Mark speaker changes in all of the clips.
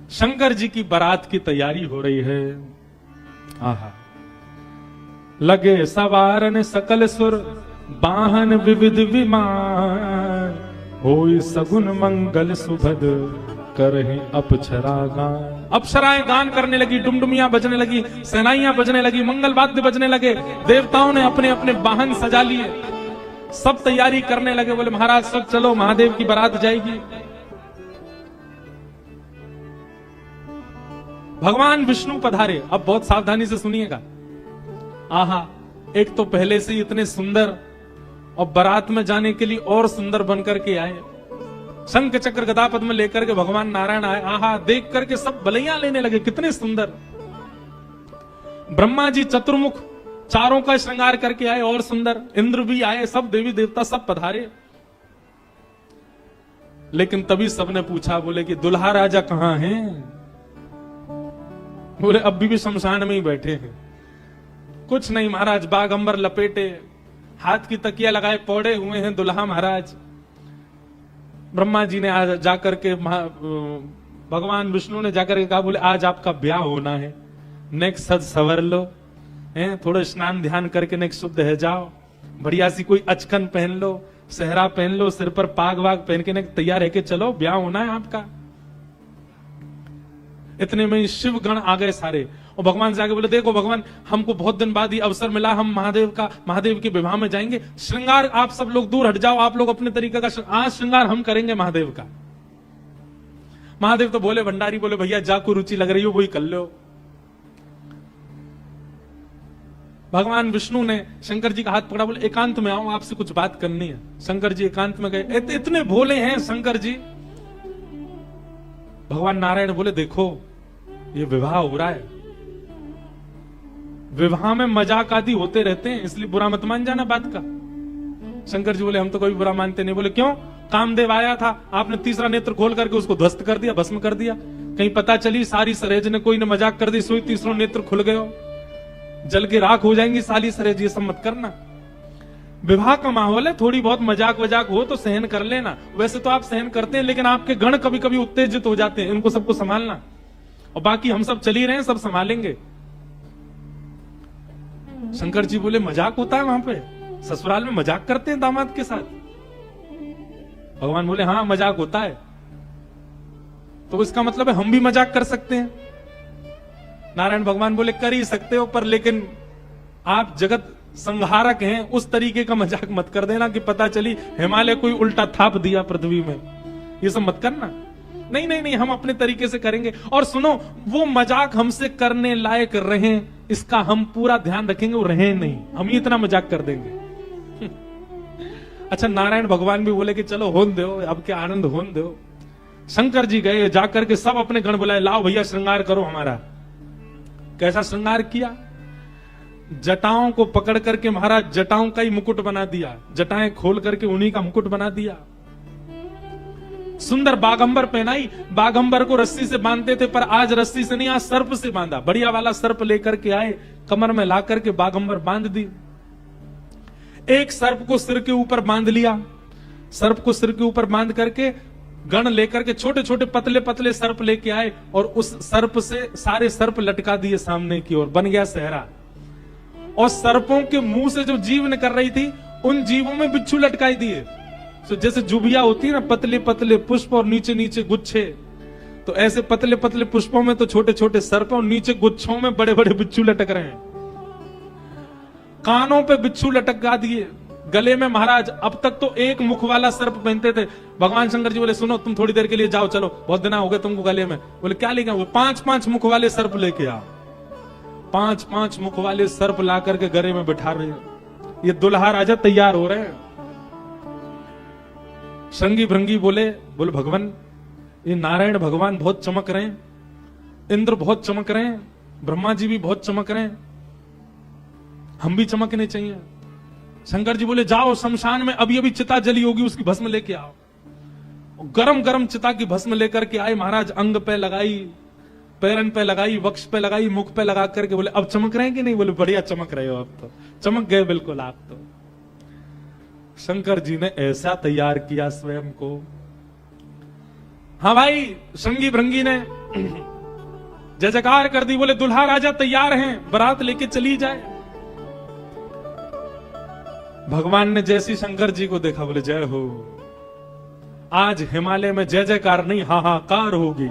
Speaker 1: शंकर जी की बारात की तैयारी हो रही है। आहा, लगे सवारन सकल सुर वाहन विविध विमान, होई सगुन मंगल सुभद करहि अप्सरा गान। अप्सराएं गान करने लगी, डुमडुमियां बजने लगी, सेनाइयां बजने लगी, मंगल वाद्य बजने लगे। देवताओं ने अपने अपने वाहन सजा लिए, सब तैयारी करने लगे। बोले महाराज सब चलो, महादेव की बारात जाएगी। भगवान विष्णु पधारे। अब बहुत सावधानी से सुनिएगा। आहा, एक तो पहले से ही इतने सुंदर और बारात में जाने के लिए और सुंदर बनकर के आए। शंख चक्र गदा पद्म लेकर के भगवान नारायण आए। आहा, देख करके सब बलैया लेने लगे, कितने सुंदर। ब्रह्मा जी चतुर्मुख चारों का श्रृंगार करके आए और सुंदर। इंद्र भी आए, सब देवी देवता सब पधारे। लेकिन तभी सबने पूछा, बोले कि दुल्हा राजा कहां हैं? बोले अब भी शमशान में ही बैठे हैं। कुछ नहीं महाराज, बाग अंबर लपेटे, हाथ की तकिया लगाए पौड़े हुए हैं दुल्हा महाराज। ब्रह्मा जी ने आज जाकर के भगवान विष्णु ने जाकर के कहा, बोले आज आपका ब्याह होना है, नेक सज सवर लो, हैं थोड़ा स्नान ध्यान करके नेक शुद्ध है जाओ, बढ़िया सी कोई अचकन पहन लो, सेहरा पहन लो, सिर पर पाग वाग पहन के नेक तैयार है के चलो, ब्याह होना है आपका। इतने में शिव गण आ गए सारे, और भगवान से आगे बोले, देखो भगवान, हमको बहुत दिन बाद ये अवसर मिला, हम महादेव के विवाह में जाएंगे। श्रृंगार आप सब लोग दूर हट जाओ, आप लोग अपने तरीके का आज श्रृंगार हम करेंगे महादेव का। महादेव तो बोले, भंडारी बोले, भैया जाको रुचि लग रही हो वही कर लो। भगवान विष्णु ने शंकर जी का हाथ पकड़ा, बोले एकांत में आओ, आपसे कुछ बात करनी है। शंकर जी एकांत में गए। इतने भोले हैं शंकर जी। भगवान नारायण बोले, देखो ये विवाह हो रहा है, विवाह में मजाक आदि होते रहते हैं, इसलिए बुरा मत मान जाना बात का। शंकर जी बोले, हम तो कोई बुरा मानते नहीं। बोले क्यों? कामदेव आया था, आपने तीसरा नेत्र खोल करके उसको ध्वस्त कर दिया, भस्म कर दिया। कहीं पता चली सारी सरेज ने कोई ने मजाक कर दी, सोई तीसरा नेत्र खुल गयो, जल के राख हो जाएंगी साली सरेज, ये सब मत करना। विवाह का माहौल है, थोड़ी बहुत मजाक वजाक हो तो सहन कर लेना। वैसे तो आप सहन करते हैं, लेकिन आपके गण कभी कभी उत्तेजित हो जाते हैं, इनको सबको संभालना। और बाकी हम सब चल ही रहे हैं, सब संभालेंगे। शंकर जी बोले, मजाक होता है वहां पे? ससुराल में मजाक करते हैं दामाद के साथ? भगवान बोले, हाँ मजाक होता है। तो इसका मतलब है हम भी मजाक कर सकते हैं? नारायण भगवान बोले, कर ही सकते हो, पर लेकिन आप जगत संहारक हैं, उस तरीके का मजाक मत कर देना कि पता चली हिमालय कोई उल्टा थाप दिया पृथ्वी में। ये सब मत करना। नहीं नहीं नहीं, हम अपने तरीके से करेंगे। और सुनो, वो मजाक हमसे करने लायक रहे, इसका हम पूरा ध्यान रखेंगे, वो रहे नहीं, हम ही इतना मजाक कर देंगे। अच्छा, नारायण भगवान भी बोले कि चलो होन दो, अब क्या आनंद होन दो। शंकर जी गए, जाकर के सब अपने गण बुलाए, लाओ भैया श्रृंगार करो हमारा। कैसा श्रृंगार किया? जटाओं को पकड़ करके महाराज जटाओं का ही मुकुट बना दिया, जटाएं खोल करके उन्हीं का मुकुट बना दिया। सुंदर बागंबर पहनाई। बागंबर को रस्सी से बांधते थे, पर आज रस्सी से नहीं, आज सर्प से बांधा। बढ़िया वाला सर्प लेकर के आए, कमर में ला करके बागंबर बांध दी। एक सर्प को सिर के ऊपर बांध लिया। सर्प को सिर के ऊपर बांध करके गण लेकर के छोटे छोटे पतले पतले सर्प लेके आए, और उस सर्प से सारे सर्प लटका दिए सामने की ओर, बन गया सेहरा। और सर्पों के मुंह से जो जीव निकल रही थी, उन जीवों में बिच्छू लटकाई दिए। तो जैसे जुबिया होती है ना, पतले पतले पुष्प और नीचे नीचे गुच्छे, तो ऐसे पतले पतले पुष्पों में तो छोटे छोटे सर्प, और नीचे गुच्छों में बड़े बड़े बिच्छू लटक रहे हैं। कानों पे बिच्छू लटका दिए। गले में महाराज, अब तक तो एक मुख वाला सर्प पहनते थे। भगवान शंकर जी बोले, सुनो तुम थोड़ी देर के लिए जाओ, चलो बहुत दिन हो गए तुमको गले में। बोले क्या लेके आओ? 5-5 मुख वाले सर्प लेके आओ। 5-5 मुख वाले सर्प ला करके गले में बिठा रहे हैं। ये दुल्हा राजा तैयार हो रहे हैं। श्रृंगी भृंगी बोले भगवान, ये नारायण भगवान बहुत चमक रहे हैं, इंद्र बहुत चमक रहे हैं, ब्रह्मा जी भी बहुत चमक रहे हैं, हम भी चमकने चाहिए। शंकर जी बोले, जाओ शमशान में अभी अभी चिता जली होगी, उसकी भस्म लेके आओ। गरम गरम चिता की भस्म लेकर के आए महाराज। अंग पे लगाई, पैरन पे लगाई, वक्ष पे लगाई, मुख पे लगा करके बोले, अब चमक रहे हैं कि नहीं? बोले बढ़िया चमक रहे हो, अब तो चमक गए बिल्कुल आप तो। शंकर जी ने ऐसा तैयार किया स्वयं को। हाँ भाई, श्रृंगी भृंगी ने जय जयकार कर दी, बोले दुल्हा राजा तैयार हैं, बारात लेके चली जाए। भगवान ने जैसी शंकर जी को देखा, बोले जय हो, आज हिमालय में जय जयकार नहीं हाहाकार होगी,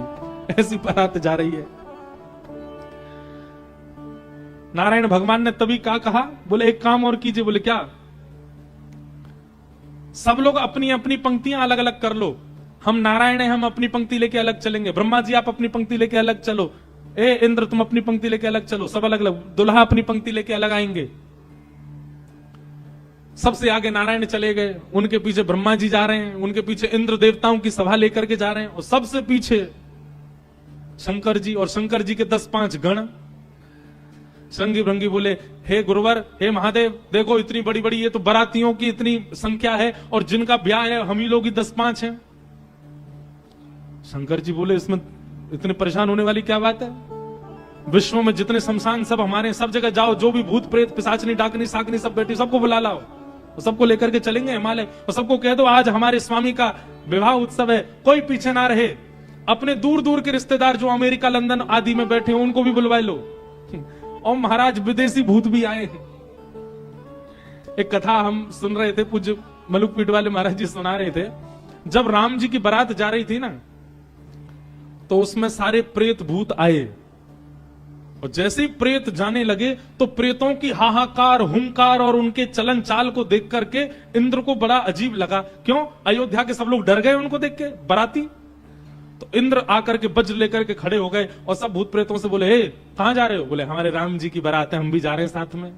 Speaker 1: ऐसी बारात जा रही है। नारायण भगवान ने तभी क्या कहा, बोले एक काम और कीजिए। बोले क्या? सब लोग अपनी अपनी पंक्तियां अलग अलग कर लो, हम नारायण हैं, हम अपनी पंक्ति लेके अलग चलेंगे। ब्रह्मा जी आप अपनी पंक्ति लेके अलग चलो, ए इंद्र तुम अपनी पंक्ति लेके अलग चलो, सब अलग अलग। दुल्हा अपनी पंक्ति लेके अलग आएंगे। सबसे आगे नारायण चले गए, उनके पीछे ब्रह्मा जी जा रहे हैं, उनके पीछे इंद्र देवताओं की सभा लेकर के जा रहे हैं, और सबसे पीछे शंकर जी, और शंकर जी के 10-5 गण। संगी भृंगी बोले हे गुरुवर, हे महादेव, देखो इतनी बड़ी बड़ी ये तो बारातियों की इतनी संख्या है, और जिनका ब्याह है हम ही लोग ही 10-5 हैं। शंकर जी बोले इसमें इतने परेशान होने वाली क्या बात है? विश्व में जितने शमशान सब हमारे, सब जगह जाओ, जो भी भूत प्रेत पिशाचनी डाकनी साकनी सब बैठी, सबको बुला लाओ, सबको लेकर के चलेंगे हिमालय, और सबको कह दो आज हमारे स्वामी का विवाह उत्सव है, कोई पीछे ना रहे। अपने दूर दूर के रिश्तेदार जो अमेरिका लंदन आदि में बैठे हैं उनको भी बुलवा लो। और महाराज विदेशी भूत भी आए हैं। एक कथा हम सुन रहे थे, पूज्य मलुकपीठ वाले महाराज जी सुना रहे थे। जब राम जी की बारात जा रही थी ना, तो उसमें सारे प्रेत भूत आए, और जैसे ही प्रेत जाने लगे तो प्रेतों की हाहाकार हुंकार और उनके चलन चाल को देख करके इंद्र को बड़ा अजीब लगा। क्यों? अयोध्या के सब लोग डर गए उनको देख के, बाराती। तो इंद्र आकर के वज्र लेकर के खड़े हो गए, और सब भूत प्रेतों से बोले हे कहां जा रहे हो? बोले हमारे राम जी की बारात है, हम भी जा रहे हैं साथ में।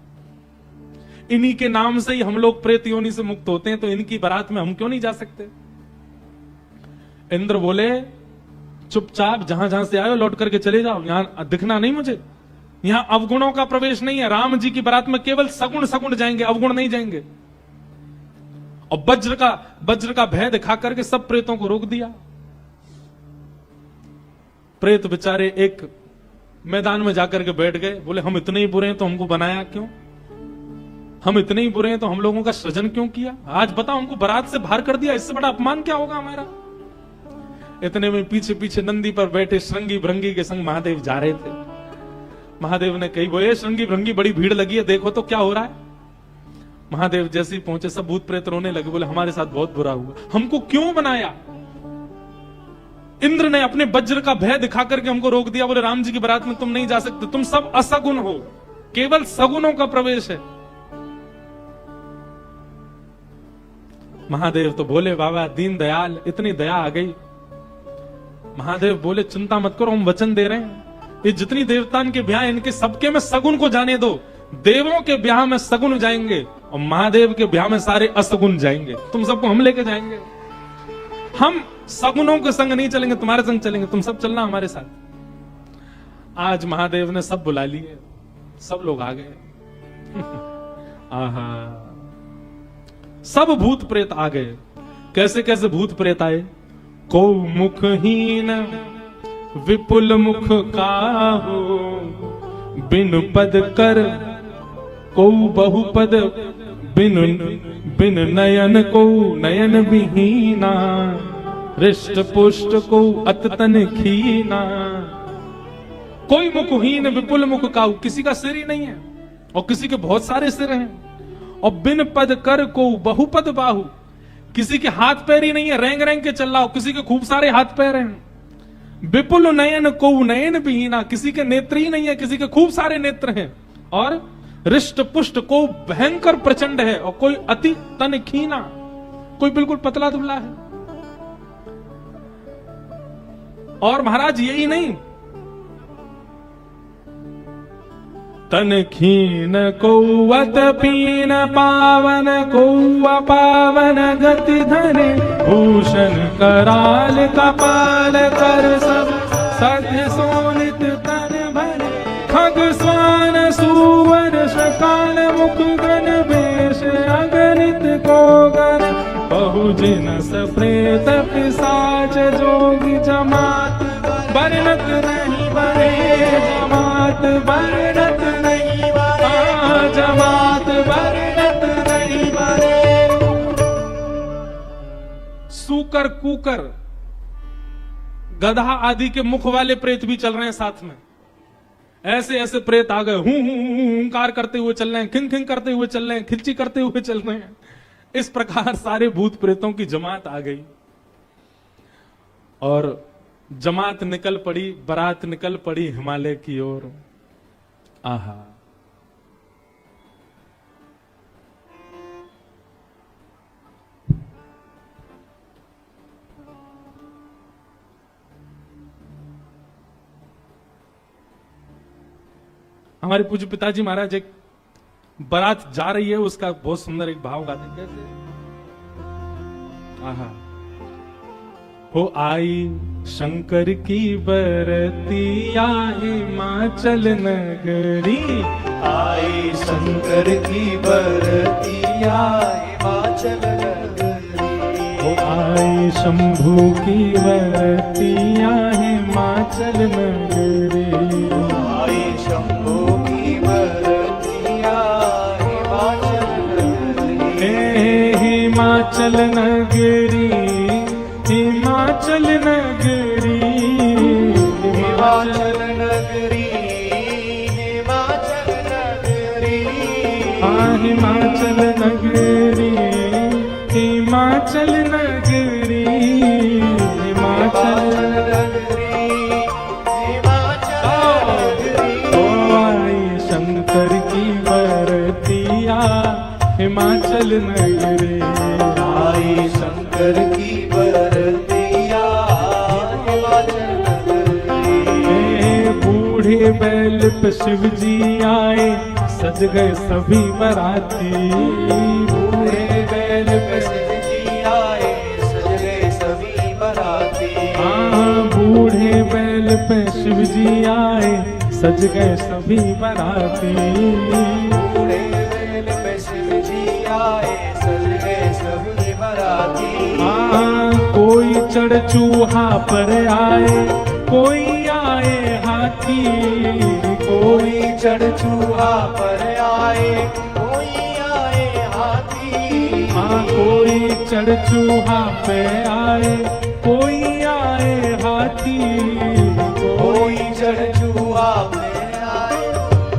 Speaker 1: इन्हीं के नाम से ही हम लोग प्रेत योनि से मुक्त होते हैं, तो इनकी बारात में हम क्यों नहीं जा सकते? इंद्र बोले चुपचाप जहां जहां से आए लौट करके चले जाओ, यहां दिखना नहीं मुझे। यहां अवगुणों का प्रवेश नहीं है, राम जी की बारात में केवल सगुण सगुण जाएंगे, अवगुण नहीं जाएंगे। और वज्र का भय दिखा करके सब प्रेतों को रोक दिया। प्रेत बेचारे एक मैदान में जाकर के बैठ गए, बोले हम इतने ही बुरे हैं तो हमको बनाया क्यों? हम इतने ही बुरे हैं तो हम लोगों का सृजन क्यों किया? आज बताओ, हमको बारात से बाहर कर दिया, इससे बड़ा अपमान क्या होगा हमारा? इतने में पीछे पीछे नंदी पर बैठे श्रृंगी भृंगी के संग महादेव जा रहे थे। महादेव ने कही बोले श्रृंगी भृंगी बड़ी भीड़ लगी है, देखो तो क्या हो रहा है। महादेव जैसे ही पहुंचे सब भूत प्रेत रोने लगे, बोले हमारे साथ बहुत बुरा हुआ, हमको क्यों बनाया? इंद्र ने अपने वज्र का भय दिखा करके हमको रोक दिया, बोले राम जी की बारात में तुम नहीं जा सकते, तुम सब असगुण हो, केवल सगुणों का प्रवेश है। महादेव तो बोले बाबा दीन दयाल, इतनी दया आ गई। महादेव बोले चिंता मत करो, हम वचन दे रहे हैं, ये जितनी देवतान के ब्याह इनके सबके में सगुण को जाने दो। देवों के ब्याह में सगुण जाएंगे और महादेव के ब्याह में सारे असगुण जाएंगे, तुम सबको हम लेके जाएंगे। हम सगुणों के संग नहीं चलेंगे, तुम्हारे संग चलेंगे, तुम सब चलना हमारे साथ। आज महादेव ने सब बुला लिए, सब लोग आ गए। आहा, सब भूत प्रेत आ गए। कैसे कैसे भूत प्रेत आए? को मुखहीन विपुल मुख काहू, बिन पद कर को बहुपद, बिन नयन को नयन विहीना, हृष्ट पुष्ट को अततन खीना। कोई मुखहीन विपुल मुख काहू, किसी का सिर ही नहीं है और किसी के बहुत सारे सिर हैं। और बिन पद कर को बहुपद बाहु, किसी के हाथ पैर ही नहीं है, रेंग रेंग के चल रहा हो, किसी के खूब सारे हाथ पैर हैं। विपुल नयन को नयन विहीना, किसी के नेत्र ही नहीं है, किसी के खूब सारे नेत्र हैं। और हृष्ट पुष्ट को भयंकर प्रचंड है, और कोई अति तन खीना, कोई बिल्कुल पतला दुबला है। और महाराज यही नहीं, तन खीन कौवत पीन पावन कौवा पावन गति धरे, भूषण कराल कपाल कर सब सत्य सोनित तन भरे, खग स्वान सुवर शकाल मुख गण वेश अगणित को गण, बहुजिन सप्रेत पिशाच जोगी जमात बरनत नहीं बने, जमात बरनत नहीं बने, जमात बरनत नहीं बने। सूकर कूकर गधा आदि के मुख वाले प्रेत भी चल रहे हैं साथ में। ऐसे ऐसे प्रेत आ गए, हुंकार करते हुए चल रहे हैं, खिंग खिंग करते हुए चल रहे हैं, खिंची करते हुए चल रहे हैं। इस प्रकार सारे भूत प्रेतों की जमात आ गई और जमात निकल पड़ी, बारात निकल पड़ी हिमालय की ओर। आहा, हमारे पूज्य पिताजी महाराज एक बारात जा रही है, उसका बहुत सुंदर एक भाव गाते हैं। कैसे? आहा, हो आई शंकर की बरतिया हिमाचल नगरी,
Speaker 2: आई शंकर की बरतिया हिमाचल नगरी।
Speaker 1: हो आई शंभू की बरतिया हिमाचल नगरी,
Speaker 2: आई शंभू की बरतिया हिमाचल नगरी।
Speaker 1: हिमाचल नगरी, हिमाचल नगरी,
Speaker 2: हिमाचल नगरी, हिमाचल नगरी।
Speaker 1: हाँ हिमाचल नगरी, हिमाचल नगरी, हिमाचल
Speaker 2: नगरी, हिमाचल नगरी।
Speaker 1: ओ आई शंकर की बरतिया हिमाचल नगरी,
Speaker 2: आई शंकर की बरतिया हिमाचल नगरी।
Speaker 1: बूढ़े बैल पे शिव जी आए, सज गए सभी बराती।
Speaker 2: बूढ़े बैल पे शिव जी आए, सज गए सभी बराती।
Speaker 1: हाँ बूढ़े बैल पे शिव जी आए, सज गए सभी बराती।
Speaker 2: बूढ़े बैल पे शिव जी आए, सज गए सभी बराती।
Speaker 1: हाँ कोई चढ़ चूहा पर आए, कोई आए हाथी।
Speaker 2: कोई चढ़ चूहा पर आए, कोई आए हाथी।
Speaker 1: हाँ कोई चढ़ चूहा पे आए, कोई आए हाथी।
Speaker 2: कोई चढ़ चूहा पे आए,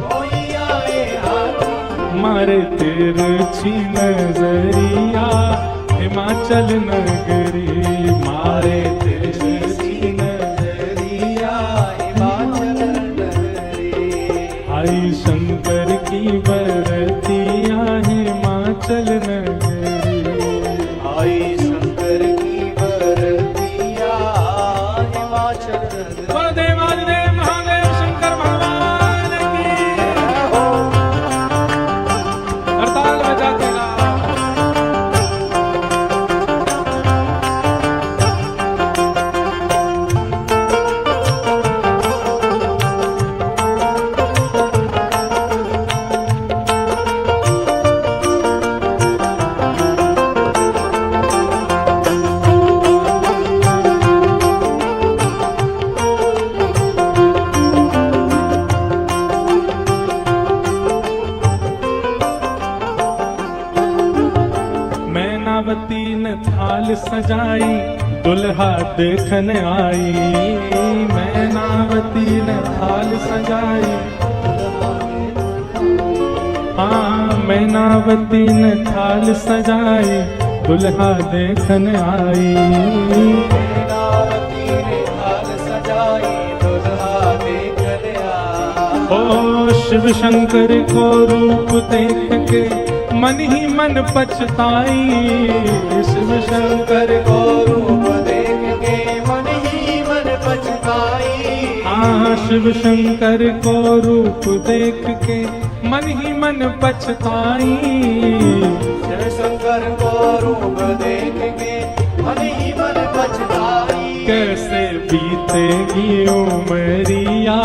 Speaker 2: कोई आए हाथी।
Speaker 1: मारे तिरछी नजरिया हिमाचल नगरी, मारे तिरछी
Speaker 2: नगरिया हिमाचल नगरी।
Speaker 1: आई शंकर की बरतिया हिमाचल नगरी,
Speaker 2: आई शंकर की बरतिया हिमाचल नगरी।
Speaker 1: देवादिदेव महादेव शंकर भगवान की हड़ताल बजाते रहा। मैनावती ने थाल सजाई, दुल्हा देखने आई। मैनावती ने थाल सजाई, हाँ मैनावती ने थाल सजाई, दुल्हा देखने आई।
Speaker 2: मैनावती ने थाल सजाई, दुल्हा देखने आई।
Speaker 1: ओ शिव शंकर को रूप देख के मन ही मन पछताई। शिव शंकर
Speaker 2: को रूप देख के मन ही मन पछताई।
Speaker 1: हाँ शिव शंकर को रूप देख के मन ही मन पछताई।
Speaker 2: शिव शंकर को रूप देख के मन ही मन पछताई।
Speaker 1: कैसे बीतेगी उमरिया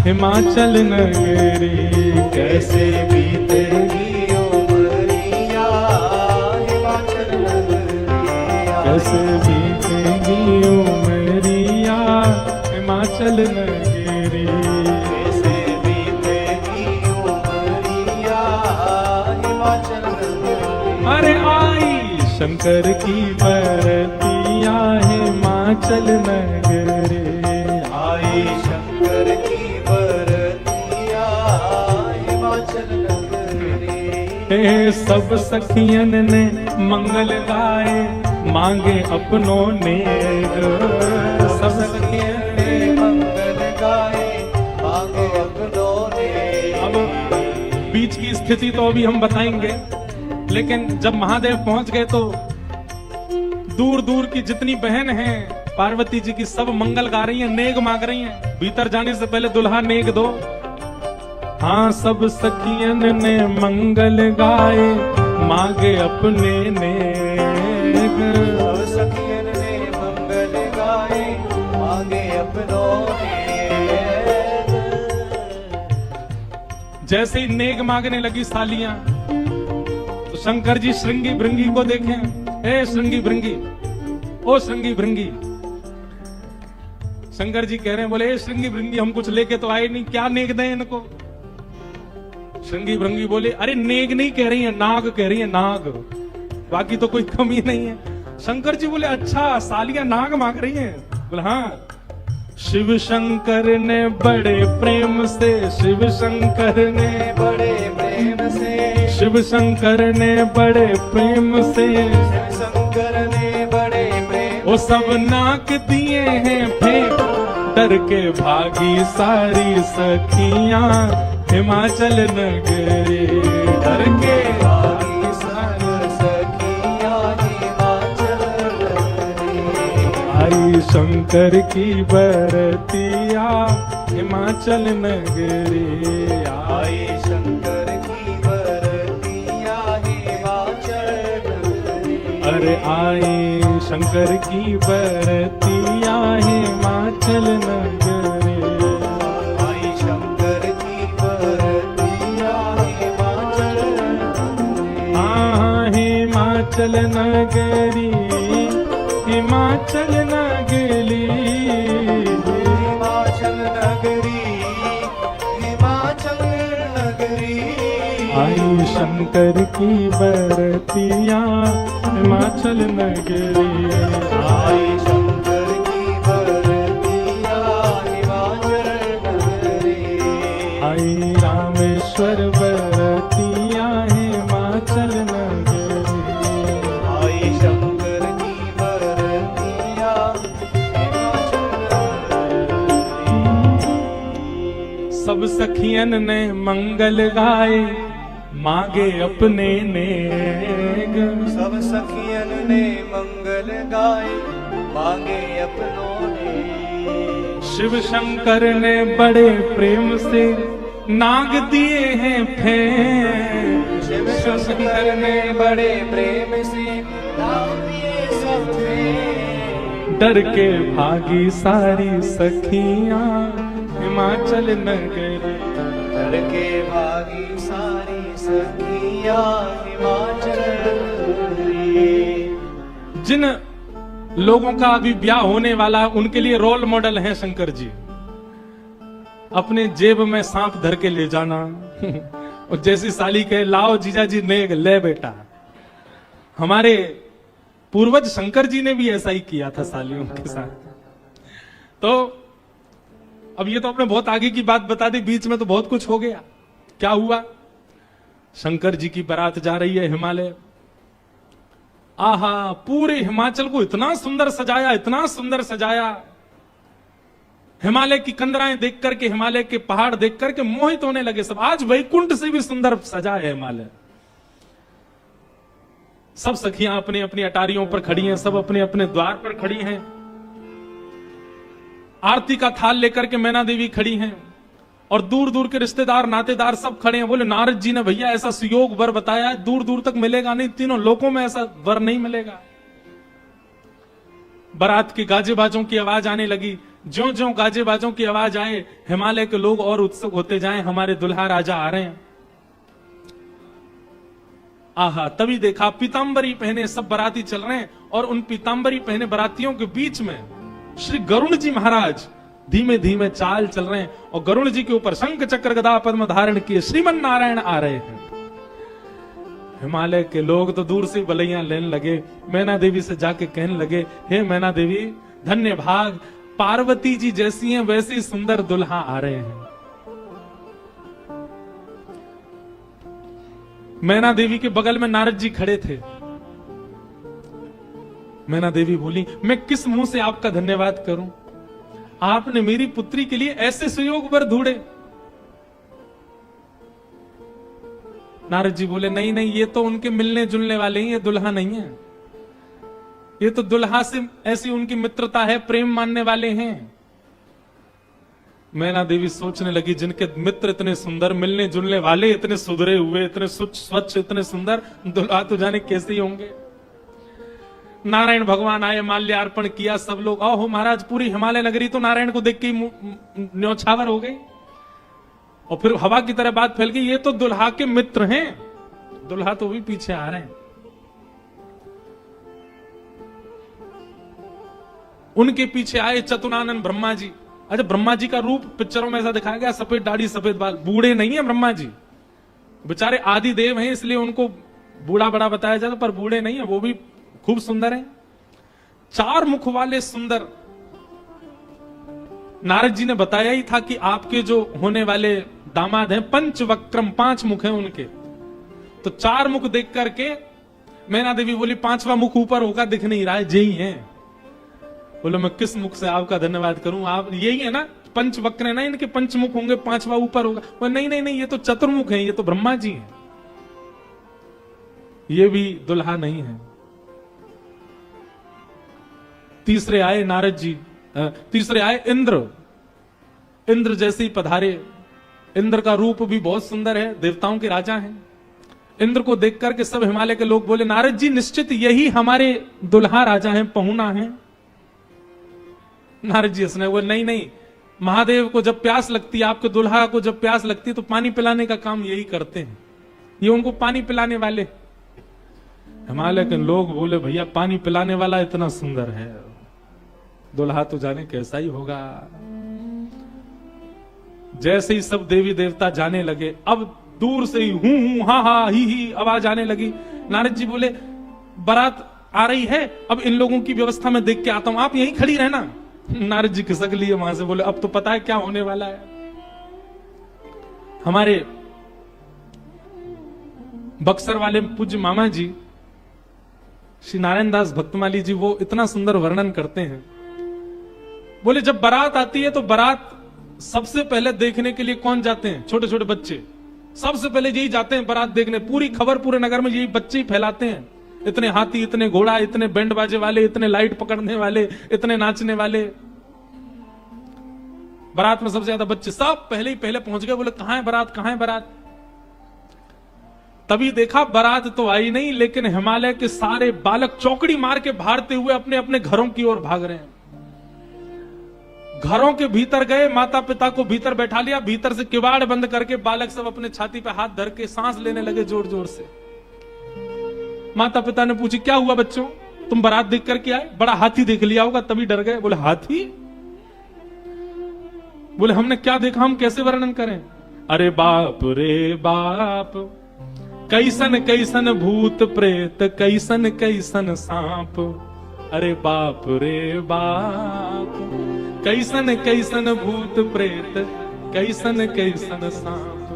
Speaker 1: हिमाचल नगरी,
Speaker 2: कैसे बीतेगी उमरिया हिमाचल नगरी।
Speaker 1: कैसे बीतेगी उमरिया हिमाचल नगरी।
Speaker 2: कैसे बीतेगी उमरिया हिमाचल नगरी।
Speaker 1: अरे आई शंकर की बरतिया हिमाचल नगरी,
Speaker 2: शंकर की बरतिया हिमाचल नगरी।
Speaker 1: सब सखियन ने मंगल गाए मांगे अपनों ने। सब
Speaker 2: सखियन ने मंगल गाए मांगे अपनों ने।
Speaker 1: अब बीच की स्थिति तो अभी हम बताएंगे, लेकिन जब महादेव पहुंच गए तो दूर दूर की जितनी बहन हैं पार्वती जी की सब मंगल गा रही हैं, नेग मांग रही हैं। भीतर जाने से पहले दुल्हा नेग दो। हाँ, सब सखियन ने मंगल गाए मांगे अपने नेग।
Speaker 2: सब सखियन ने मंगल गाए मांगे अपनों ने।
Speaker 1: जैसे ही नेग मांगने लगी सालियां तो शंकर जी श्रृंगी भृंगी को देखें। ए श्रृंगी भृंगी, ओ श्रृंगी भृंगी। शंकर जी कह रहे हैं, बोले ए श्रृंगी भृंगी, हम कुछ लेके तो आए नहीं, क्या नेग दें इनको। श्रृंगी भृंगी बोले, अरे नेग नहीं कह रही है, नाग कह रही है, नाग, बाकी तो कोई कमी नहीं है। शंकर जी बोले, अच्छा सालियां नाग मांग रही हैं। बोले हाँ। शिव शंकर ने बड़े प्रेम से, शिव शंकर ने
Speaker 2: बड़े प्रेम से,
Speaker 1: शिव शंकर ने बड़े प्रेम से,
Speaker 2: शिव शंकर ने बड़े प्रेम
Speaker 1: वो सब नाक दिए हैं फेंक, डर के भागी सारी सखियां हिमाचल नगरी। डर के
Speaker 2: भागी सारी सखियां हिमाचल नगरी।
Speaker 1: आई शंकर की बरतिया हिमाचल नगरी।
Speaker 2: आई शंकर की बरतिया हिमाचल नगरी।
Speaker 1: अरे आई शंकर की बरतिया हिमाचल नगरी।
Speaker 2: आई शंकर की बरतिया हिमाचल नगरी।
Speaker 1: हाँ, हिमाचल नगरी, हिमाचल नगरी,
Speaker 2: हिमाचल नगरी, हिमाचल नगरी।
Speaker 1: आई शंकर की बरतिया हिमाचल नगरी।
Speaker 2: आई शंकर की बरतिया हिमाचल नगरी।
Speaker 1: आई रामेश्वर बरतिया हिमाचल नगरी।
Speaker 2: आई शंकर की बरतिया हिमाचल नगरी।
Speaker 1: सब सखियन ने मंगल गाए मांगे अपने नेग।
Speaker 2: सब सखियन ने मंगल गाए मांगे अपनों ने।
Speaker 1: शिव शंकर ने बड़े प्रेम से नाग दिए हैं फेंक।
Speaker 2: शिव शंकर ने बड़े प्रेम से नाग दिए सब में।
Speaker 1: डर के भागी सारी सखियां हिमाचल नगरी।
Speaker 2: डर के भागी सारी सखियां हिमाचल नगरी।
Speaker 1: जिन लोगों का अभी ब्याह होने वाला उनके लिए रोल मॉडल हैं शंकर जी। अपने जेब में सांप धर के ले जाना और जैसी साली कहे लाओ जीजा जी नेग ले बेटा। हमारे पूर्वज शंकर जी ने भी ऐसा ही किया था सालियों के साथ। तो अब ये तो आपने बहुत आगे की बात बता दी, बीच में तो बहुत कुछ हो गया। क्या हुआ? शंकर जी की बारात जा रही है हिमालय। आहा, पूरे हिमाचल को इतना सुंदर सजाया, इतना सुंदर सजाया। हिमालय की कंदराएं देख करके, हिमालय के पहाड़ देख करके मोहित होने लगे सब। आज वैकुंठ से भी सुंदर सजा है हिमालय। सब सखियां अपनी अपनी अटारियों पर खड़ी हैं, सब अपने अपने द्वार पर खड़ी हैं। आरती का थाल लेकर के मैना देवी खड़ी हैं और दूर दूर के रिश्तेदार नातेदार सब खड़े हैं। बोले नारद जी ने भैया ऐसा सुयोग वर बताया है, दूर दूर तक मिलेगा नहीं, तीनों लोकों में ऐसा वर नहीं मिलेगा। बारात की गाजे बाजों की आवाज आने लगी। ज्यों ज्यों गाजे बाजों की आवाज आए, हिमालय के लोग और उत्सुक होते जाएं, हमारे दुल्हा राजा आ रहे हैं। आहा, तभी देखा पीतांबरी पहने सब बाराती चल रहे हैं और उन पीतांबरी पहने बारातियों के बीच में श्री गरुण जी महाराज धीमे धीमे चाल चल रहे हैं और गरुण जी के ऊपर शंख चक्र गदा पद्म धारण किए श्रीमन नारायण आ रहे हैं। हिमालय के लोग तो दूर से बलैया लेने लगे। मैना देवी से जाके कहने लगे, हे मैना देवी धन्य भाग, पार्वती जी जैसी हैं वैसे सुंदर दुल्हा आ रहे हैं। मैना देवी के बगल में नारद जी खड़े थे। मैना देवी बोली, मैं किस मुंह से आपका धन्यवाद करूं? आपने मेरी पुत्री के लिए ऐसे सुयोग वर ढूंढे। नारद जी बोले, नहीं नहीं, ये तो उनके मिलने जुलने वाले हैं, ये दुल्हा नहीं है। ये तो दुल्हा से ऐसी उनकी मित्रता है, प्रेम मानने वाले हैं। मैना देवी सोचने लगी, जिनके मित्र इतने सुंदर, मिलने जुलने वाले इतने सुधरे हुए, इतने स्वच्छ, इतने सुंदर, दुल्हा तो जाने कैसे ही होंगे। नारायण भगवान आए, माल्यार्पण किया, सब लोग, ओहो महाराज, पूरी हिमालय नगरी तो नारायण को देख के न्योछावर हो गई। और फिर हवा की तरह बात फैल गई, ये तो दुल्हा के मित्र हैं। दुल्हा तो भी पीछे आ रहे हैं। उनके पीछे आए चतुरानंद ब्रह्मा जी। अच्छा, ब्रह्मा जी का रूप पिक्चरों में ऐसा दिखाया गया, सफेद दाढ़ी सफेद बाल, बूढ़े नहीं है ब्रह्मा जी, बेचारे आदि देव हैं, इसलिए उनको बूढ़ा बड़ा बताया जाता, पर बूढ़े नहीं है, वो भी खूब सुंदर हैं। 4 मुख वाले सुंदर। नारद जी ने बताया ही था कि आपके जो होने वाले दामाद हैं पंचवक्रम, 5 मुख हैं उनके। तो 4 मुख देख करके मैना देवी बोली, 5वां मुख ऊपर होगा, दिख नहीं रहा है, यही है। बोलो, मैं किस मुख से आपका धन्यवाद करूं? आप यही है ना, पंचवक्र है ना, इनके पंचमुख होंगे, 5वां ऊपर होगा। बोले, नहीं नहीं नहीं, ये तो चतुर्मुख है, ये तो ब्रह्मा जी हैं, ये भी दुल्हा नहीं है। तीसरे आए नारद जी, तीसरे आए इंद्र। इंद्र जैसे ही पधारे। इंद्र का रूप भी बहुत सुंदर है, देवताओं के राजा हैं। इंद्र को देख करके सब हिमालय के लोग बोले, नारद जी निश्चित यही हमारे दुल्हा राजा हैं, पहुना हैं। नारद जी हंसने बोले, नहीं नहीं, महादेव को जब प्यास लगती है, आपके दुल्हा को जब प्यास लगती है, तो पानी पिलाने का काम यही करते हैं, ये उनको पानी पिलाने वाले। हिमालय के लोग बोले, भैया पानी पिलाने वाला इतना सुंदर है, दुल्हा तो जाने कैसा ही होगा। जैसे ही सब देवी देवता जाने लगे, अब दूर से ही हूं हा हा ही आवाज आने लगी। नारद जी बोले, बारात आ रही है, अब इन लोगों की व्यवस्था में देख के आता हूं, आप यहीं खड़ी रहना। नारद जी खिसक लिए वहां से, बोले, अब तो पता है क्या होने वाला है। हमारे बक्सर वाले पूज्य मामा जी श्री नारायण दास भक्तमाली जी, वो इतना सुंदर वर्णन करते हैं। बोले, जब बारात आती है तो बारात सबसे पहले देखने के लिए कौन जाते हैं? छोटे छोटे बच्चे सबसे पहले यही जाते हैं बारात देखने। पूरी खबर पूरे नगर में यही बच्चे ही फैलाते हैं। इतने हाथी, इतने घोड़ा, इतने बैंड बाजे वाले, इतने लाइट पकड़ने वाले, इतने नाचने वाले। बारात में सबसे ज्यादा बच्चे, सब पहले ही पहले पहुंच गए। बोले, कहां है बारात, कहां है बारात? तभी देखा बारात तो आई नहीं, लेकिन हिमालय के सारे बालक चौकड़ी मार के भागते हुए अपने अपने घरों की ओर भाग रहे हैं। घरों के भीतर गए, माता पिता को भीतर बैठा लिया, भीतर से किवाड़ बंद करके बालक सब अपने छाती पे हाथ धर के सांस लेने लगे जोर जोर से। माता पिता ने पूछी, क्या हुआ बच्चों, तुम बारात देख करके आए? बड़ा हाथी देख लिया होगा तभी डर गए। बोले, हाथी? बोले, हमने क्या देखा, हम कैसे वर्णन करें? अरे बाप रे बाप, कैसन कैसन भूत प्रेत, कैसन कैसन सांप। अरे बाप रे बाप, कैसन कैसन भूत प्रेत, कैसन कैसन सांप।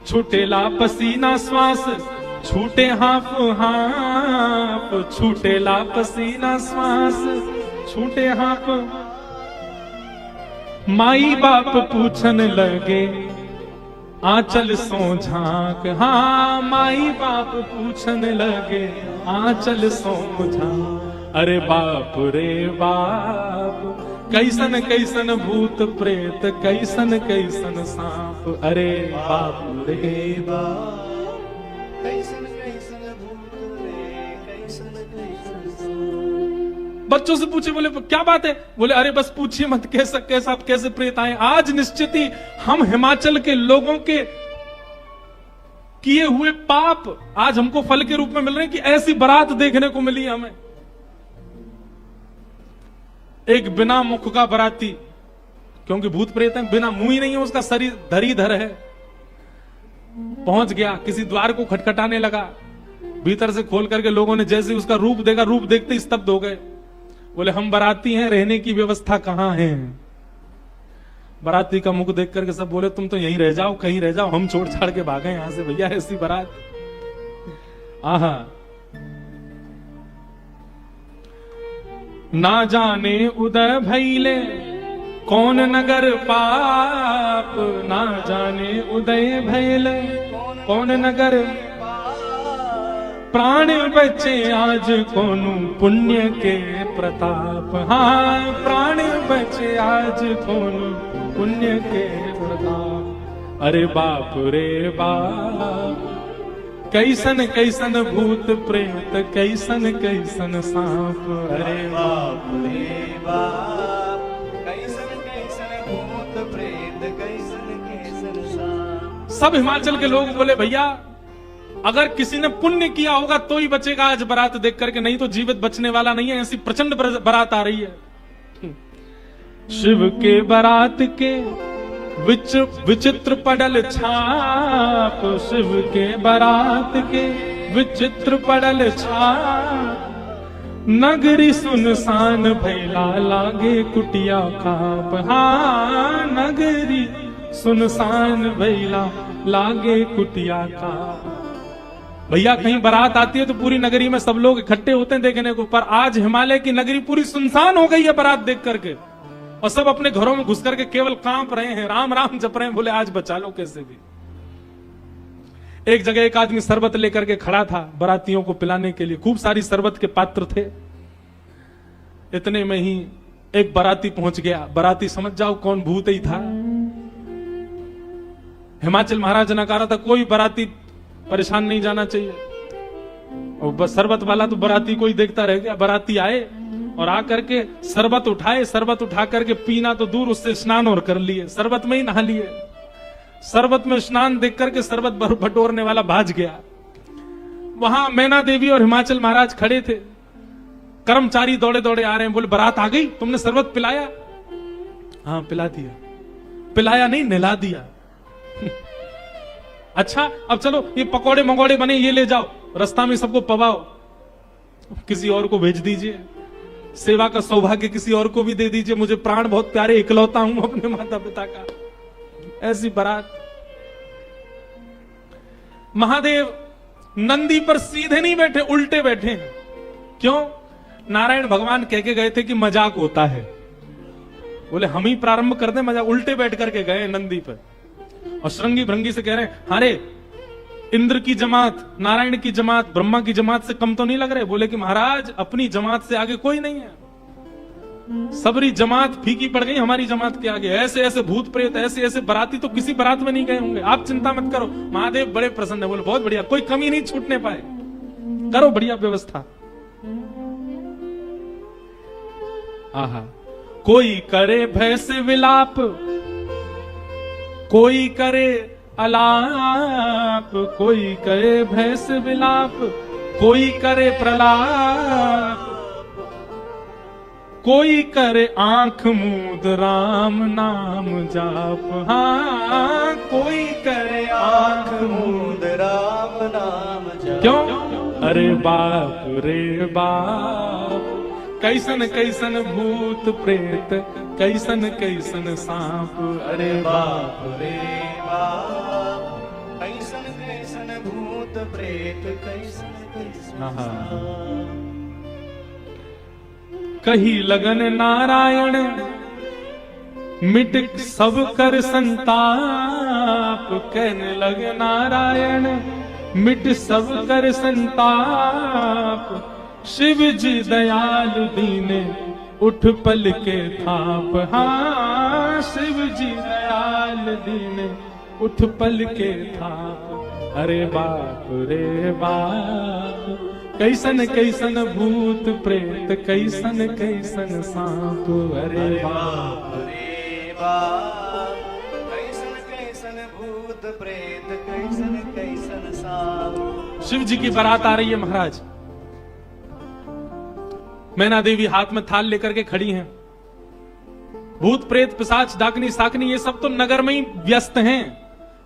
Speaker 1: छूटेला पसीना श्वास, छूटे हाफ हाफ, छूटेला पसीना श्वास, छूटे हाफ। माई बाप पूछन लगे, आंचल सो झांक। हाँ, माई बाप पूछन लगे, आंचल सो झांक। अरे बाप रे बाप, कैसन कैसन भूत प्रेत, कैसन कैसन सांप। अरे बाप रे बाप, कैसन कैसन भूत प्रेत, कैसन कैसन सांप। बच्चों से पूछे, बोले क्या बात है? बोले, अरे बस पूछिए मत, कैसा आप कैसे प्रेत आए। आज निश्चित ही हम हिमाचल के लोगों के किए हुए पाप आज हमको फल के रूप में मिल रहे हैं कि ऐसी बारात देखने को मिली हमें। एक बिना मुख का बराती, क्योंकि भूत प्रेत है, बिना मुंह ही नहीं है, उसका शरीर धरीधर है, पहुंच गया, किसी द्वार को खटखटाने लगा। भीतर से खोल करके लोगों ने जैसे उसका रूप देखा, रूप देखते ही स्तब्ध हो गए। बोले हम बाराती हैं, रहने की व्यवस्था कहां है? बाराती का मुख देख करके सब बोले तुम तो यहीं रह जाओ, कहीं रह जाओ, हम छोड़ छाड़ के भागे यहां से भैया, ऐसी बारात। आहा, ना जाने उदय भैले कौन नगर पाप, ना जाने उदय भैले कौन नगर, प्राण बचे आज कोनु पुण्य के प्रताप। हाँ, प्राण बचे आज कोनु पुण्य के प्रताप। अरे बाप रे बाप, कैसन कैसन भूत प्रेत, कैसन कैसन सांप। अरे
Speaker 2: बाप रे बाप, कैसन कैसन भूत प्रेत, कैसन कैसन सांप।
Speaker 1: सब हिमाचल के लोग बोले भैया अगर किसी ने पुण्य किया होगा तो ही बचेगा आज बारात देख करके, नहीं तो जीवित बचने वाला नहीं है। ऐसी प्रचंड बारात आ रही है। शिव के बारात के विचित्र पडल छाप, शिव के बारात के विचित्र पडल छाप। नगरी सुनसान भैला लागे कुटिया काप। हाँ, नगरी सुनसान भैला लागे कुटिया काप। भैया कहीं बारात आती है तो पूरी नगरी में सब लोग इकट्ठे होते हैं देखने को, पर आज हिमालय की नगरी पूरी सुनसान हो गई है बारात देख करके, और सब अपने घरों में घुस करके केवल कांप रहे हैं, राम राम जप रहे हैं, बोले आज बचा लो कैसे भी। एक जगह एक आदमी शरबत लेकर के खड़ा था बारातियों को पिलाने के लिए, खूब सारी शरबत के पात्र थे। इतने में ही एक बाराती पहुंच गया। बाराती समझ जाओ कौन भूत ही था। हिमाचल महाराज ने कहा था कोई बाराती परेशान नहीं जाना चाहिए, और बस शरबत वाला तो बाराती को ही देखता रह गया। बाराती आए और आकर के शरबत उठाए, शरबत उठा करके पीना तो दूर, उससे स्नान और कर लिए, शरबत में ही नहा लिए। शरबत में स्नान देख करके शरबत बटोरने वाला भाज गया। वहां मैना देवी और हिमाचल महाराज खड़े थे। कर्मचारी दौड़े दौड़े आ रहे हैं, बोले बारात आ गई, तुमने शरबत पिलाया? हाँ पिला दिया। पिलाया नहीं, नहला दिया। अच्छा अब चलो ये पकोड़े मंगोड़े बने ये ले जाओ, रास्ता में सबको पवाओ, किसी और को भेज दीजिए, सेवा का सौभाग्य किसी और को भी दे दीजिए, मुझे प्राण बहुत प्यारे, इकलौता हूं अपने माता पिता का। ऐसी बारात। महादेव नंदी पर सीधे नहीं बैठे, उल्टे बैठे हैं। क्यों? नारायण भगवान कह के गए थे कि मजाक होता है, बोले हम ही प्रारंभ कर दें मजाक। उल्टे बैठ करके गए नंदी पर और श्रृंगी भृंगी से कह रहे हैं अरे इंद्र की जमात, नारायण की जमात, ब्रह्मा की जमात से कम तो नहीं लग रहे? बोले कि महाराज अपनी जमात से आगे कोई नहीं है, सबरी जमात फीकी पड़ गई हमारी जमात के आगे। ऐसे ऐसे भूत प्रेत, ऐसे ऐसे बाराती तो किसी बारात में नहीं गए होंगे, आप चिंता मत करो। महादेव बड़े प्रसन्न है, बोले बहुत बढ़िया, कोई कमी नहीं छूटने पाए, करो बढ़िया व्यवस्था। आहा, कोई करे भय से विलाप, कोई करे अलाप, कोई करे भय से विलाप, कोई करे प्रलाप, कोई करे आंख मूंद राम नाम जाप। हाँ, कोई करे आंख मूंद
Speaker 2: राम नाम जाप।
Speaker 1: क्यों? अरे बाप रे बाप, कैसन कैसन भूत प्रेत, कैसन कैसन सांप। अरे बाप रे
Speaker 2: बाप, कैसन कैसन भूत प्रेत, कैसन कैसन सांप।
Speaker 1: कही लगन नारायण मिट सब कर संताप, कहने लगे नारायण मिट सब कर संताप। शिव जी दयाल दीने उठ पल के थाप। हाँ, शिव जी दयाल दीने उठ पल के थाप। अरे बाप रे बाप, कैसन कैसन भूत प्रेत, कैसन कैसन सांप। अरे
Speaker 2: बाप रे बाप, कैसन कैसन भूत प्रेत, कैसन कैसन सांप।
Speaker 1: शिव जी की बारात आ रही है महाराज। मैना देवी हाथ में थाल लेकर के खड़ी हैं। भूत प्रेत पिशाच डाकनी साकनी ये सब तो नगर में ही व्यस्त हैं।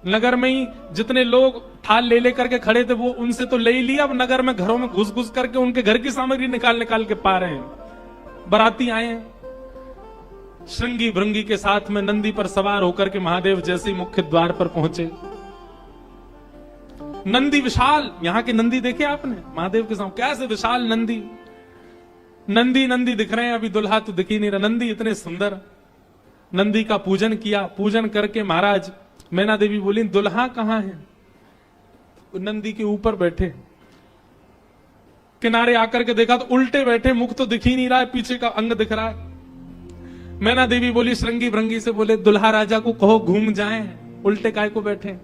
Speaker 1: नगर में ही जितने लोग थाल ले लेकर के खड़े थे वो उनसे तो ले ही लिया, अब नगर में घरों में घुस घुस करके उनके घर की सामग्री निकाल निकाल के पा रहे हैं। बाराती आए हैं, श्रृंगी भृंगी के साथ में नंदी पर सवार होकर के महादेव जैसे ही मुख्य द्वार पर पहुंचे, नंदी विशाल, यहां के नंदी देखे आपने महादेव के सामने, कैसे विशाल नंदी, नंदी नंदी दिख रहे हैं, अभी दुल्हा तो दिख ही नहीं रहा, नंदी इतने सुंदर। नंदी का पूजन किया, पूजन करके महाराज मैना देवी बोली दुल्हा कहां है? नंदी के ऊपर बैठे, किनारे आकर के देखा तो उल्टे बैठे, मुख तो दिख ही नहीं रहा है, पीछे का अंग दिख रहा है। मैना देवी बोली श्रृंगी भृंगी से, बोले दुल्हा राजा को कहो घूम जाएं, उल्टे काय को बैठे।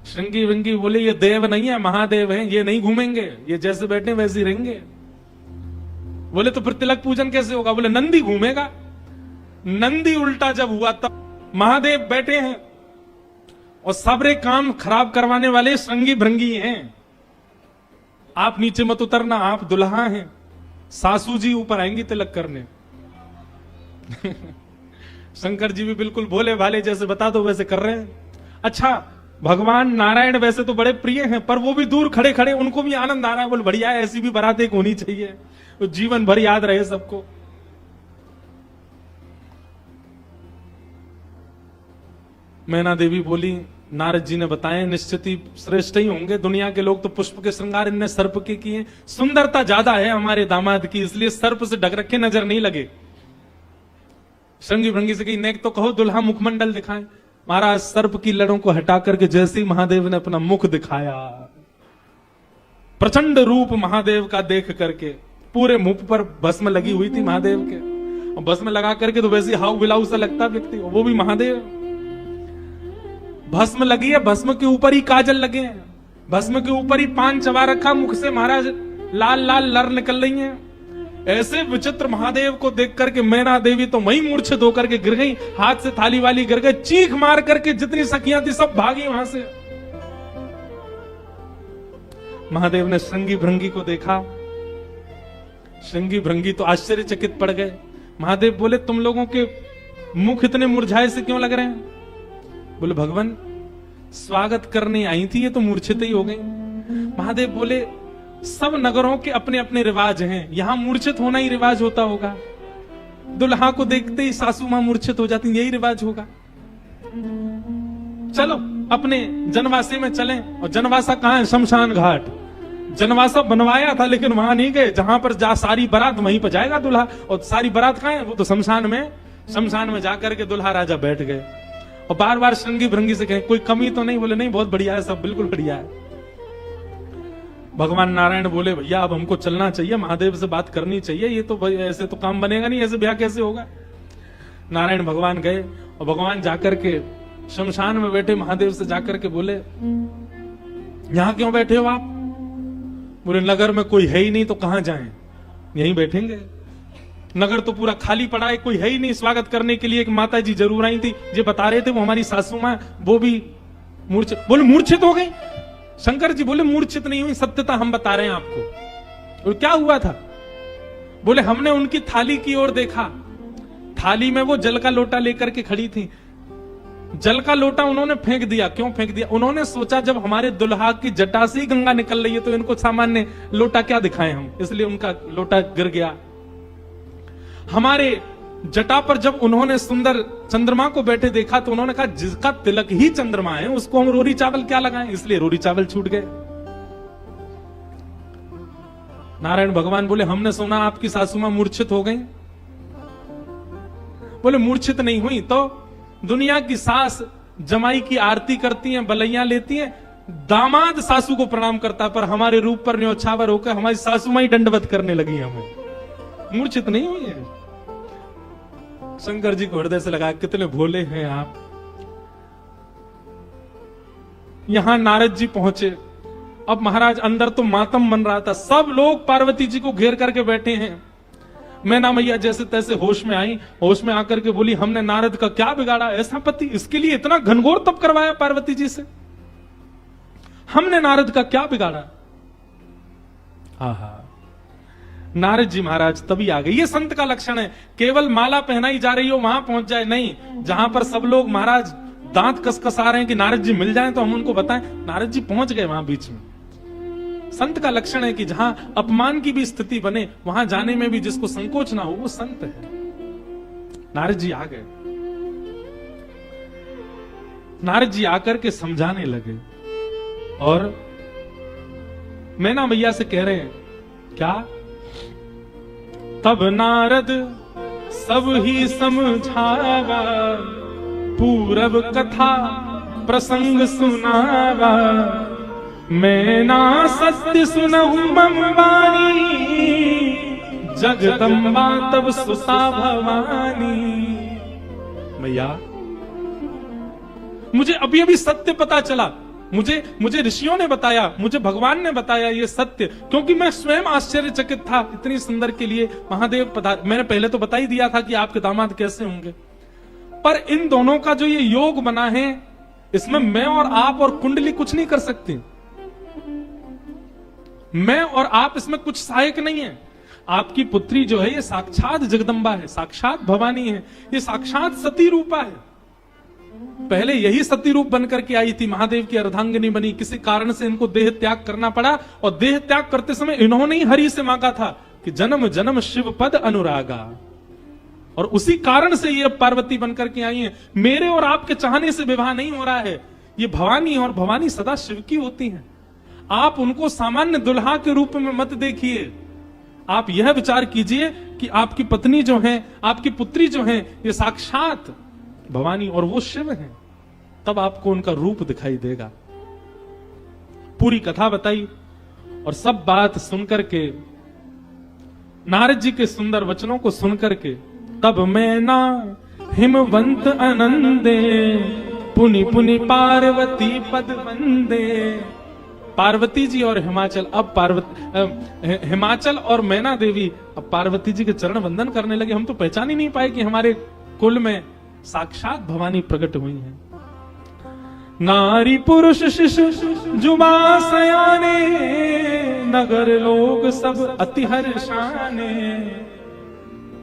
Speaker 1: श्रृंगी भृंगी बोले ये देव नहीं है, महादेव है, ये नहीं घूमेंगे, ये जैसे बैठे वैसे ही रहेंगे। बोले तो फिर तिलक पूजन कैसे होगा? बोले नंदी घूमेगा। नंदी उल्टा जब हुआ तब महादेव बैठे हैं और सबरे काम खराब करवाने वाले श्रृंगी भृंगी हैं। आप नीचे मत उतरना, आप दुल्हा हैं, सासू जी ऊपर आएंगी तिलक करने। शंकर जी भी बिल्कुल भोले भाले, जैसे बता दो वैसे कर रहे हैं। अच्छा, भगवान नारायण वैसे तो बड़े प्रिय हैं, पर वो भी दूर खड़े खड़े उनको भी आनंद आ रहा है, बोले बढ़िया है, ऐसी भी बारात एक होनी चाहिए, तो जीवन भर याद रहे सबको। मैना देवी बोली नारद जी ने बताया निश्चित ही श्रेष्ठ ही होंगे, दुनिया के लोग तो पुष्प के श्रृंगार इनने सर्प के किए, सुंदरता ज्यादा है हमारे दामाद की, इसलिए सर्प से ढक रखे नजर नहीं लगे। श्रृंगी भृंगी से कही नेक तो कहो दुल्हा मुखमंडल दिखाए। महाराज सर्प की लड़ों को हटा करके जैसे ही महादेव ने अपना मुख दिखाया, प्रचंड रूप महादेव का देख करके, पूरे मुख पर भस्म लगी हुई थी महादेव के, और भस्म लगा करके तो वैसे हाउ बिलाऊ सा लगता व्यक्ति, वो भी महादेव। भस्म लगी है, भस्म के ऊपर ही काजल लगे हैं, भस्म के ऊपर ही पान चबा रखा, मुख से महाराज लाल लाल लर निकल रही हैं। ऐसे विचित्र महादेव को देख करके मैना देवी तो वहीं मूर्छित होकर के गिर गई, हाथ से थाली वाली गिर गई, चीख मार करके जितनी सखियां थी सब भागी वहां से। महादेव ने श्रृंगी भृंगी को देखा, श्रृंगी भृंगी तो आश्चर्यचकित पड़ गए। महादेव बोले तुम लोगों के मुख इतने मुरझाए से क्यों लग रहे हैं? बोले भगवान स्वागत करने आई थी, ये तो मूर्छित ही हो गई। महादेव बोले सब नगरों के अपने अपने रिवाज हैं, यहां मूर्छित होना ही रिवाज होता होगा, दुल्हा को देखते ही सासू मां मूर्छित हो जाती, यही रिवाज होगा। चलो अपने जनवासे में चलें। और जनवासा कहां है? शमशान घाट। जनवासा बनवाया था लेकिन वहां नहीं गए, जहां पर जा सारी बारात वहीं पर जाएगा दुल्हा, और सारी बारात कहां है? वो तो शमशान में। शमशान में जाकर के दुल्हा राजा बैठ गए और बार बार श्रृंगी भृंगी से कहे कोई कमी तो नहीं? बोले नहीं, बहुत बढ़िया है, सब बिल्कुल बढ़िया है। भगवान नारायण बोले भैया अब हमको चलना चाहिए, महादेव से बात करनी चाहिए, ये तो ऐसे तो काम बनेगा नहीं, ऐसे ब्याह कैसे होगा। नारायण भगवान गए और भगवान जाकर के शमशान में बैठे महादेव से जाकर के बोले यहां क्यों बैठे हो आप? बोले नगर में कोई है ही नहीं तो कहां जाएं, यहीं बैठेंगे। नगर तो पूरा खाली पड़ा है, कोई है ही नहीं स्वागत करने के लिए। एक माता जी जरूर आई थी, ये बता रहे थे, वो हमारी सासू मां, वो भी मूर्छित। बोले मूर्छित हो गई? शंकर जी बोले मूर्छित नहीं हुई, सत्यता हम बता रहे हैं आपको। और क्या हुआ था? बोले हमने उनकी थाली की ओर देखा, थाली में वो जल का लोटा लेकर के खड़ी थी, जल का लोटा उन्होंने फेंक दिया। क्यों फेंक दिया? उन्होंने सोचा जब हमारे दुल्हा की जटा से ही गंगा निकल रही है तो इनको सामान्य लोटा क्या दिखाएं हम, इसलिए उनका लोटा गिर गया। हमारे जटा पर जब उन्होंने सुंदर चंद्रमा को बैठे देखा तो उन्होंने कहा जिसका तिलक ही चंद्रमा है उसको हम रोरी चावल क्या लगाएं, इसलिए रोरी चावल छूट गए। नारायण भगवान बोले हमने सुना आपकी सासू मां मूर्छित हो गई। बोले मूर्छित नहीं हुई तो दुनिया की सास जमाई की आरती करती हैं, बलैया लेती हैं, दामाद सासू को प्रणाम करता, पर हमारे रूप पर न्योछावर होकर हमारी सासू मां ही दंडवत करने लगी हमें, मूर्छित नहीं हुई है। शंकर जी को हृदय से लगा कितने भोले हैं आप। यहां नारद जी पहुंचे। अब महाराज अंदर तो मातम बन रहा था, सब लोग पार्वती जी को घेर करके बैठे हैं। मैना मैया जैसे तैसे होश में आई, होश में आकर के बोली हमने नारद का क्या बिगाड़ा, ऐसा पति, इसके लिए इतना घनघोर तप करवाया पार्वती जी से, हमने नारद का क्या बिगाड़ा। आहा, नारद जी महाराज तभी आ गए। ये संत का लक्षण है, केवल माला पहनाई जा रही हो वहां पहुंच जाए नहीं, जहां पर सब लोग महाराज दांत कसकसा रहे हैं कि नारद जी मिल जाएं तो हम उनको बताएं, नारद जी पहुंच गए वहां बीच में। संत का लक्षण है कि जहां अपमान की भी स्थिति बने वहां जाने में भी जिसको संकोच ना हो वो संत है। नारद जी आ गए। नारद जी आकर के समझाने लगे और मैना मैया से कह रहे हैं क्या? तब नारद सब ही समझावा, पूरब कथा प्रसंग सुनावा, मैना सत्य सुनहु मम वाणी, जगदम्बा तब सुता भवानी। मैया मुझे अभी अभी सत्य पता चला, मुझे ऋषियों ने बताया, मुझे भगवान ने बताया ये सत्य, क्योंकि मैं स्वयं आश्चर्यचकित था। इतनी सुंदर के लिए महादेव पधार। मैंने पहले तो बता ही दिया था कि आपके दामाद कैसे होंगे, पर इन दोनों का जो ये योग बना है इसमें मैं और आप और कुंडली कुछ नहीं कर सकती। मैं और आप इसमें कुछ सहायक नहीं है। आपकी पुत्री जो है ये साक्षात जगदम्बा है, साक्षात भवानी है, ये साक्षात सती रूपा है। पहले यही सती रूप बनकर के आई थी, महादेव की अर्धांगिनी बनी। किसी कारण से इनको देह त्याग करना पड़ा और देह त्याग करते समय इन्होंने ही हरि से मांगा था कि जन्म जन्म शिव पद अनुरागा, और उसी कारण से ये पार्वती बनकर के आई है। मेरे और आपके चाहने से विवाह नहीं हो रहा है, ये भवानी और भवानी सदा शिव की होती हैं। आप उनको सामान्य दुल्हा के रूप में मत देखिए, आप यह विचार कीजिए कि आपकी पत्नी जो है, आपकी पुत्री जो है, ये साक्षात भवानी और वो शिव हैं। तब आपको उनका रूप दिखाई देगा। पूरी कथा बताई और सब बात सुनकर के, नारद जी के सुंदर वचनों को सुनकर के, तब मैना हिमवंत आनंदे, पुनि पुनि पार्वती पद वंदे। पार्वती जी और हिमाचल, अब हिमाचल और मैना देवी अब पार्वती जी के चरण वंदन करने लगे। हम तो पहचान ही नहीं पाए कि हमारे कुल में साक्षात भवानी प्रकट हुई हैं। नारी पुरुष शिशु जुबा सयाने, नगर लोग सब अति हर्षाने।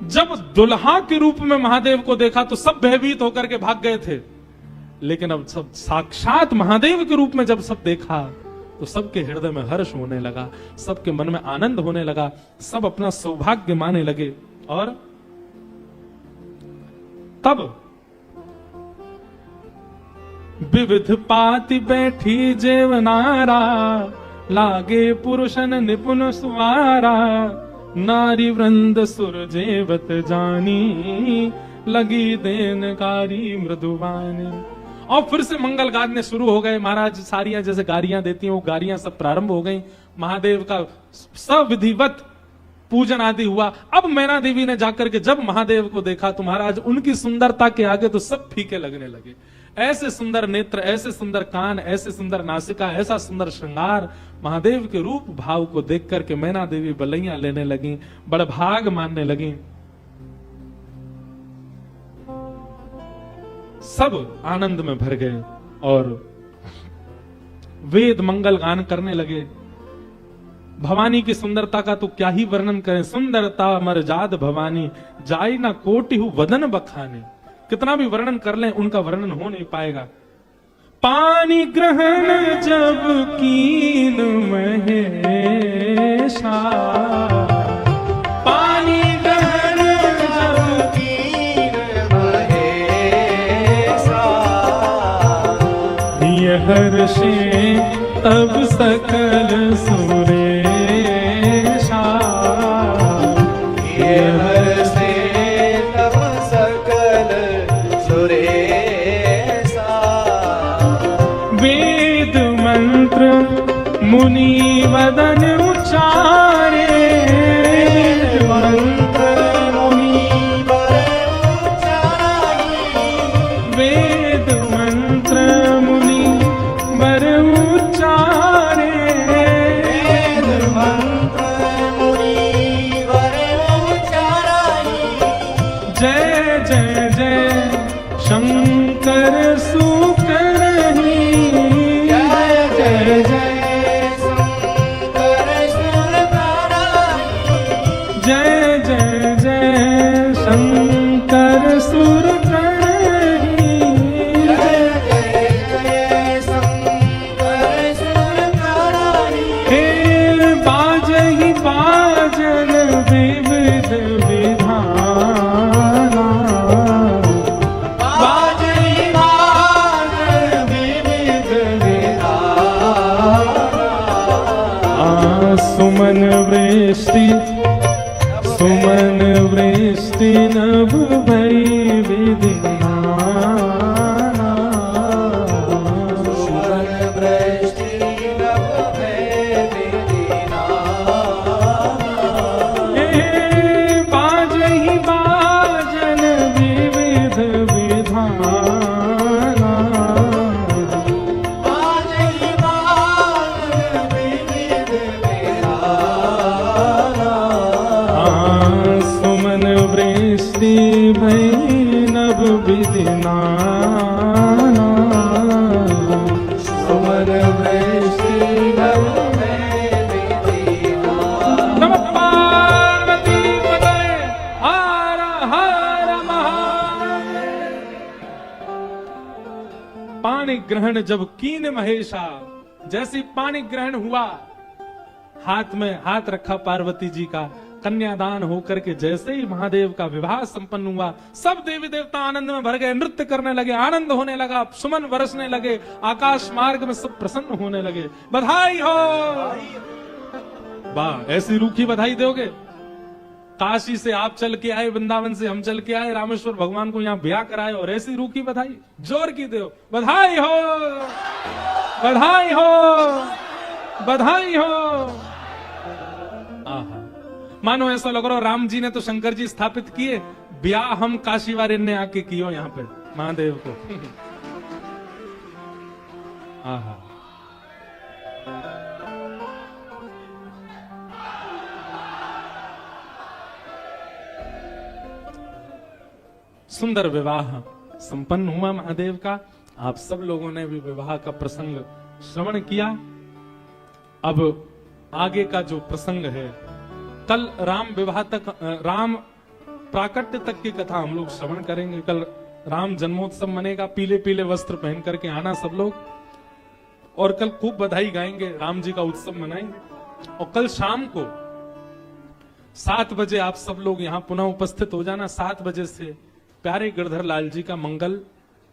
Speaker 1: जब दुल्हा के रूप में महादेव को देखा तो सब भयभीत होकर के भाग गए थे, लेकिन अब सब साक्षात महादेव के रूप में जब सब देखा तो सबके हृदय में हर्ष होने लगा, सबके मन में आनंद होने लगा, सब अपना सौभाग्य माने लगे। और तब विविध पाति बैठी जेवनारा, लागे पुरुषन निपुण सुवारा, नारी वृंद सुर जेवत जानी, लगी देनकारी मृदुवानी। और फिर से मंगल गाने शुरू हो गए। महाराज सारियां जैसे गारियां देती हैं वो गारियां सब प्रारंभ हो गई। महादेव का सविधिवत पूजन आदि हुआ। अब मैना देवी ने जाकर के जब महादेव को देखा तो महाराज उनकी सुंदरता के आगे तो सब फीके लगने लगे। ऐसे सुंदर नेत्र, ऐसे सुंदर कान, ऐसे सुंदर नासिका, ऐसा सुंदर श्रृंगार, महादेव के रूप भाव को देख करके मैना देवी बलैया लेने लगी, बड़भाग मानने लगी। सब आनंद में भर गए और वेद मंगल गान करने लगे। भवानी की सुंदरता का तो क्या ही वर्णन करें। सुंदरता मरजाद भवानी, जाई ना कोटिहु वदन बखाने। कितना भी वर्णन कर लें उनका वर्णन हो नहीं पाएगा। पानी ग्रहण जब कीन महेशा, पानी ग्रहण जब कीन महेशा, यह हर्षे तब सकल सुरेशा,
Speaker 2: ये हर्षे तब सकल सुरेशा।
Speaker 1: वेद मंत्र मुनि वदन उच्चारे,
Speaker 2: मंत्र मुनि वदन उच्चारे,
Speaker 1: वेद मंत्र मुनि वर उच्चारे,
Speaker 2: वेद मंत्र मुनि वर उच्चारे।
Speaker 1: जय जय जय शंकर सुकरहि,
Speaker 2: जय जय जय शंकर
Speaker 1: वृष्टि सुमन वृष्टि नभ भई विधिना
Speaker 2: सुमन वृष्टि नभ भय विधिना
Speaker 1: बाजहि बाजन विविध विधाना
Speaker 2: बाजहि बाजन विविध विधाना
Speaker 1: सुमन वृष्टि भई नभ विधिना
Speaker 2: सुमन वृष्टि नभ भय विधिना
Speaker 1: नमः पार्वती पतये हर हर महादेव। पाणी ग्रहण जब कीन महेशा, जैसी पाणी ग्रहण हुआ, हाथ में हाथ रखा पार्वती जी का, कन्यादान होकर के जैसे ही महादेव का विवाह संपन्न हुआ, सब देवी देवता आनंद में भर गए, नृत्य करने लगे, आनंद होने लगा, सुमन बरसने लगे, आकाश मार्ग में सब प्रसन्न होने लगे। बधाई हो। वाह, ऐसी रूखी बधाई दोगे? काशी से आप चल के आए, वृंदावन से हम चल के आए, रामेश्वर भगवान को यहाँ ब्याह कराए और ऐसी रूखी बधाई जोर की दो। बधाई हो, बधाई हो, बधाई हो। आहा, मानो ऐसा लग रहा हो राम जी ने तो शंकर जी स्थापित किए, ब्याह हम काशी वाले ने आके कियो यहाँ पे महादेव को। आहा, सुंदर विवाह संपन्न हुआ महादेव का। आप सब लोगों ने भी विवाह का प्रसंग श्रवण किया। अब आगे का जो प्रसंग है, कल राम विवाह तक, राम प्राकट्य तक की कथा हम लोग श्रवण करेंगे। कल राम जन्मोत्सव मनेगा, पीले पीले वस्त्र पहन करके आना सब लोग, और कल खूब बधाई गाएंगे, राम जी का उत्सव मनाएंगे। और कल शाम को 7 बजे आप सब लोग यहाँ पुनः उपस्थित हो जाना। 7 बजे से प्यारे गिरधर लाल जी का मंगल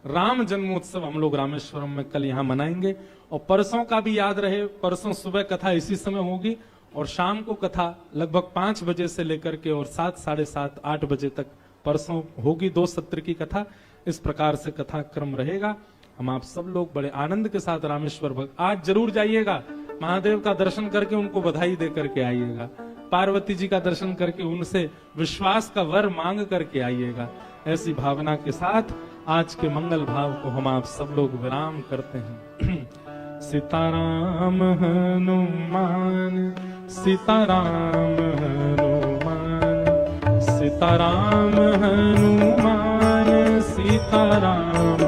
Speaker 1: राम जन्मोत्सव हम लोग रामेश्वरम में कल यहाँ मनाएंगे। और परसों का भी याद रहे, परसों सुबह कथा इसी समय होगी और शाम को कथा लगभग 5 बजे से लेकर के और 7, साढ़े 7, 8 बजे तक परसों होगी। 2 सत्र की कथा, इस प्रकार से कथा क्रम रहेगा। हम आप सब लोग बड़े आनंद के साथ रामेश्वर आज जरूर जाइएगा, महादेव का दर्शन करके उनको बधाई दे करके आइएगा, पार्वती जी का दर्शन करके उनसे विश्वास का वर मांग करके आइएगा। ऐसी भावना के साथ आज के मंगल भाव को हम आप सब लोग विराम करते हैं। सीताराम हनुमान, सीताराम हनुमान, सीताराम हनुमान, सीताराम